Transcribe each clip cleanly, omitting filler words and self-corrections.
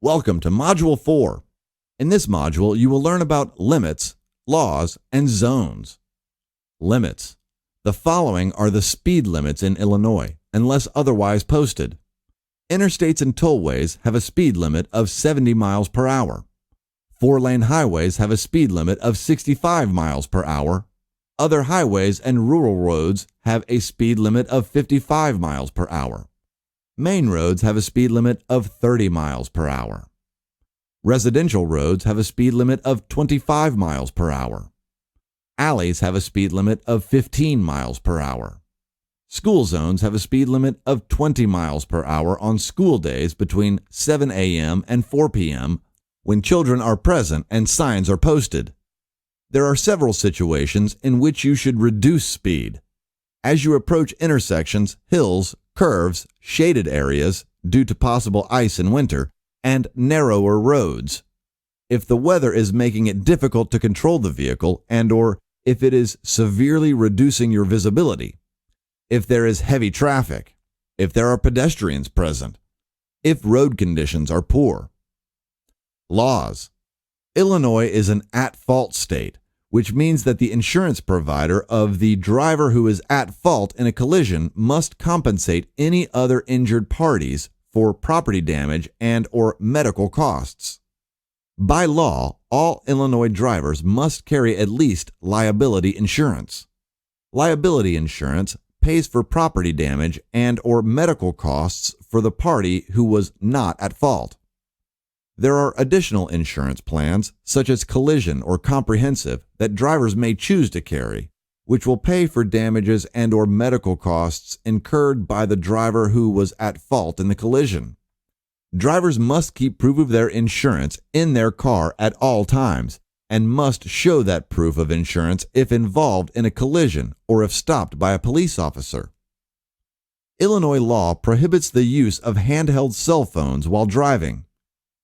Welcome to Module 4. In this module, you will learn about limits, laws, and zones. Limits. The following are the speed limits in Illinois, unless otherwise posted. Interstates and tollways have a speed limit of 70 miles per hour. Four-lane highways have a speed limit of 65 miles per hour. Other highways and rural roads have a speed limit of 55 miles per hour. Main roads have a speed limit of 30 miles per hour. Residential roads have a speed limit of 25 miles per hour. Alleys have a speed limit of 15 miles per hour. School zones have a speed limit of 20 miles per hour on school days between 7 a.m. and 4 p.m. when children are present and signs are posted. There are several situations in which you should reduce speed. As you approach intersections, hills, curves, shaded areas due to possible ice in winter, and narrower roads. If the weather is making it difficult to control the vehicle and/or if it is severely reducing your visibility, if there is heavy traffic, if there are pedestrians present, if road conditions are poor. Laws. Illinois is an at-fault state, which means that the insurance provider of the driver who is at fault in a collision must compensate any other injured parties for property damage and/or medical costs. By law, all Illinois drivers must carry at least liability insurance. Liability insurance pays for property damage and/or medical costs for the party who was not at fault. There are additional insurance plans, such as collision or comprehensive, that drivers may choose to carry, which will pay for damages and/or medical costs incurred by the driver who was at fault in the collision. Drivers must keep proof of their insurance in their car at all times and must show that proof of insurance if involved in a collision or if stopped by a police officer. Illinois law prohibits the use of handheld cell phones while driving.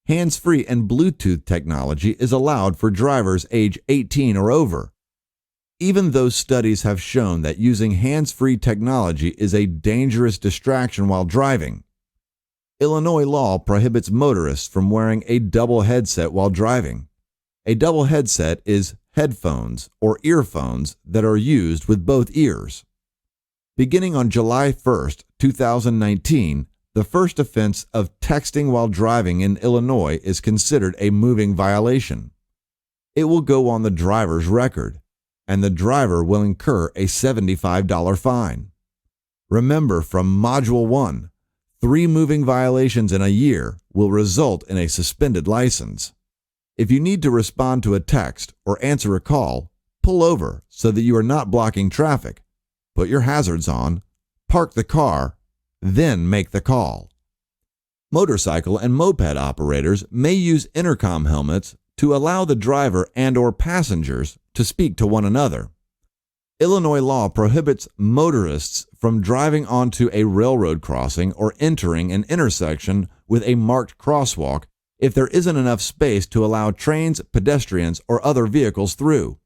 Hands-free and Bluetooth technology is allowed for drivers age 18 or over. Even though studies have shown that using hands-free technology is a dangerous distraction while driving, Illinois law prohibits motorists from wearing a double headset while driving. A double headset is headphones or earphones that are used with both ears. Beginning on July 1, 2019, the first offense of texting while driving in Illinois is considered a moving violation. It will go on the driver's record, and the driver will incur a $75 fine. Remember from Module 1, 3 moving violations in a year will result in a suspended license. If you need to respond to a text or answer a call, pull over so that you are not blocking traffic. Put your hazards on, park the car, then make the call. Motorcycle and moped operators may use intercom helmets to allow the driver and/or passengers to speak to one another. Illinois law prohibits motorists from driving onto a railroad crossing or entering an intersection with a marked crosswalk if there isn't enough space to allow trains, pedestrians, or other vehicles through.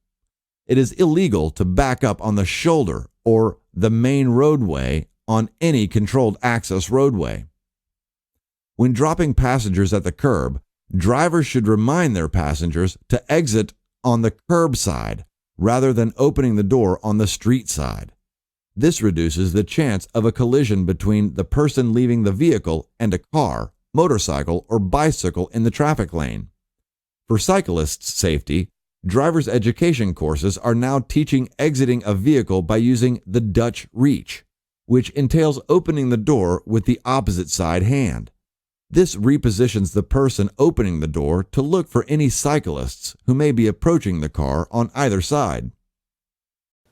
It is illegal to back up on the shoulder or the main roadway on any controlled access roadway. When dropping passengers at the curb, drivers should remind their passengers to exit on the curb side rather than opening the door on the street side. This reduces the chance of a collision between the person leaving the vehicle and a car, motorcycle, or bicycle in the traffic lane. For cyclists' safety, driver's education courses are now teaching exiting a vehicle by using the Dutch reach, which entails opening the door with the opposite side hand. This repositions the person opening the door to look for any cyclists who may be approaching the car on either side.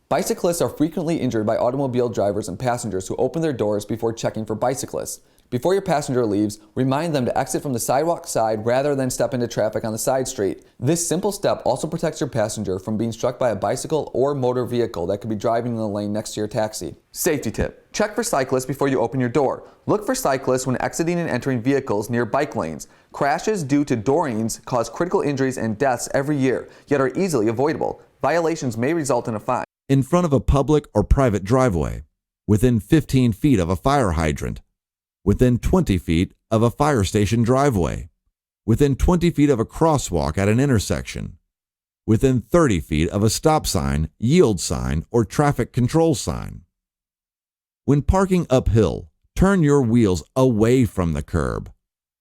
Bicyclists are frequently injured by automobile drivers and passengers who open their doors before checking for bicyclists. Before your passenger leaves, remind them to exit from the sidewalk side rather than step into traffic on the side street. This simple step also protects your passenger from being struck by a bicycle or motor vehicle that could be driving in the lane next to your taxi. Safety tip: check for cyclists before you open your door. Look for cyclists when exiting and entering vehicles near bike lanes. Crashes due to doorings cause critical injuries and deaths every year, yet are easily avoidable. Violations may result in a fine. In front of a public or private driveway, within 15 feet of a fire hydrant, within 20 feet of a fire station driveway, within 20 feet of a crosswalk at an intersection, within 30 feet of a stop sign, yield sign, or traffic control sign. When parking uphill, turn your wheels away from the curb.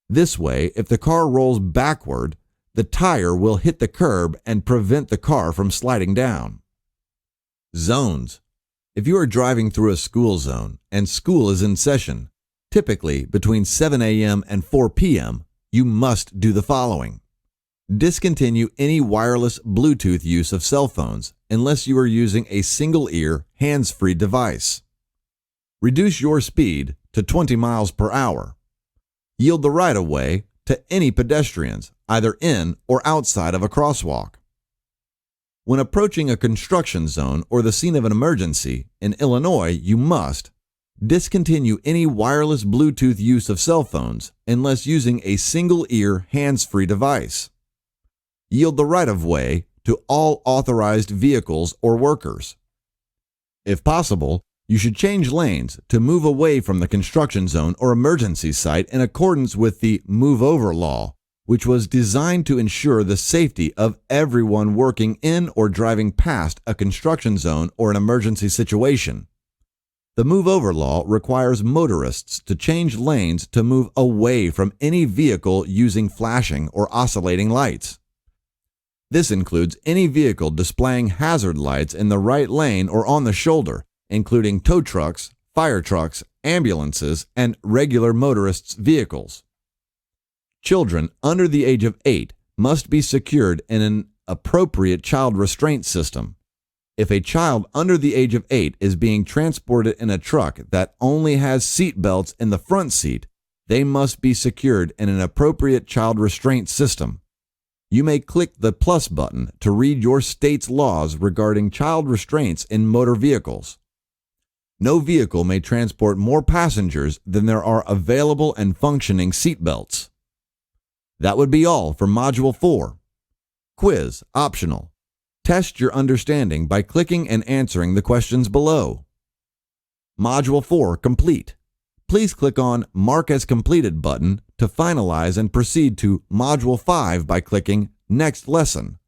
This way, if the car rolls backward, the tire will hit the curb and prevent the car from sliding down. Zones. If you are driving through a school zone and school is in session, typically between 7 a.m. and 4 p.m., you must do the following. Discontinue any wireless Bluetooth use of cell phones unless you are using a single-ear, hands-free device. Reduce your speed to 20 miles per hour. Yield the right-of-way to any pedestrians, either in or outside of a crosswalk. When approaching a construction zone or the scene of an emergency, in Illinois, you must discontinue any wireless Bluetooth use of cell phones unless using a single-ear, hands-free device. Yield the right-of-way to all authorized vehicles or workers. If possible, you should change lanes to move away from the construction zone or emergency site in accordance with the Move Over Law, which was designed to ensure the safety of everyone working in or driving past a construction zone or an emergency situation. The Move Over Law requires motorists to change lanes to move away from any vehicle using flashing or oscillating lights. This includes any vehicle displaying hazard lights in the right lane or on the shoulder, including tow trucks, fire trucks, ambulances, and regular motorists' vehicles. Children under the age of 8 must be secured in an appropriate child restraint system. If a child under the age of 8 is being transported in a truck that only has seat belts in the front seat, they must be secured in an appropriate child restraint system. You may click the plus button to read your state's laws regarding child restraints in motor vehicles. No vehicle may transport more passengers than there are available and functioning seat belts. That would be all for Module 4. Quiz optional. Test your understanding by clicking and answering the questions below. Module 4 complete. Please click on Mark as Completed button to finalize and proceed to Module 5 by clicking Next Lesson.